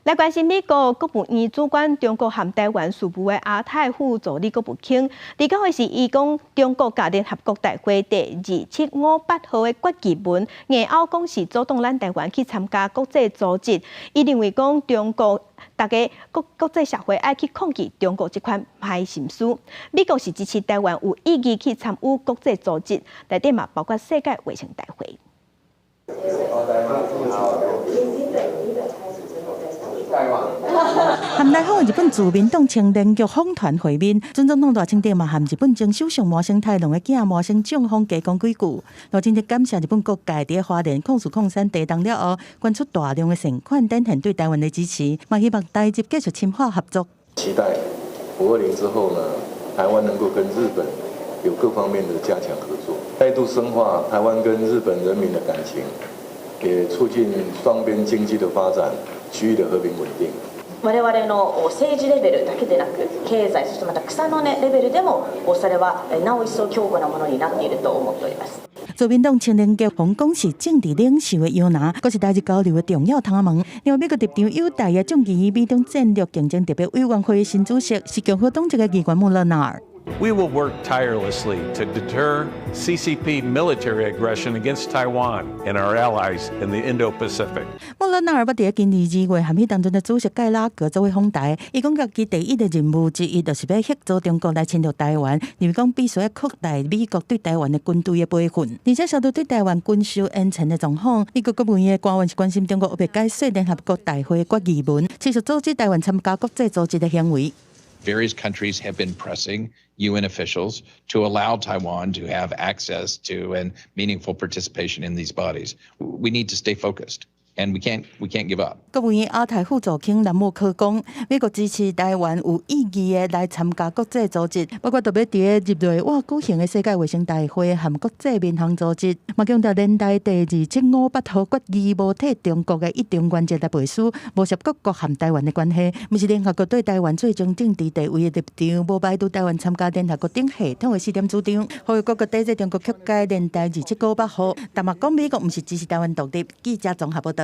来关心美国国务院主管中国和台湾事务的亚太副总理国务卿，伫9月时，伊讲中国甲联合国大会第2758号的决议文，硬拗讲是主动咱台湾去参加国际组织。伊认为讲中国大家国际社会爱去抗拒中国这款歹心思。美国是支持台湾有意义去参与国际组织，内底嘛包括世界卫生大会。含来访的日本自民党青年局访团会面，孙总统大清顶嘛含日本前首相麻生太郎的囝麻生正方加讲几句。罗真特感谢日本各界伫花莲控诉矿山地动了后，捐出大量的善款，展现对台湾的支持，嘛希望台日继续深化合作。期待520之后呢，台湾能够跟日本有各方面的加强合作，再度深化台湾跟日本人民的感情，也促进双边经济的发展。区域的和平稳定。我々の政治レベルだけでなく、経済そしてまた草の根レベルでも、それはなお一層強固なものになっていると思っております。自民党青年局访港是政治领袖的摇篮，更是台日交流的重要窗门。另外，美国立场友台的众议院美中战略竞争特别委员会的新主席是共和党籍的议员穆勒纳尔。We will work tirelessly to deter CCP military aggression against Taiwan and our allies in the Indo-Pacific. 穆勒纳尔捌伫今年2月和迄当中的主席盖拉格作为访台，伊讲家己第一的任务之一就是要协助中国来侵略台湾，认为讲必须要扩大美国对台湾的军队的培训，而且受到对台湾军售演陈的状况，美国国务院的官员是关心中国有别解说联合国大会决议文，持续阻止台湾参加国际组织的行为。Various countries have been pressing UN officials to allow Taiwan to have access to and meaningful participation in these bodies. We need to stay focused. And we can't give up. 国务院亚太副总卿蓝木科讲，美国支持台湾有意义的来参加国际组织，包括特别伫10月举行的世界卫生大会和国际民航组织，嘛强调年代第2758号决议无替中国的一定原则来背书，无涉各国和台湾的关系，毋是联合国对台湾最终政治地位的立场，无排除台湾参加联合国顶系统的试点主张，呼吁各国抵制中国曲解年代2758号，但嘛讲美国毋是支持台湾独立。记者综合报道。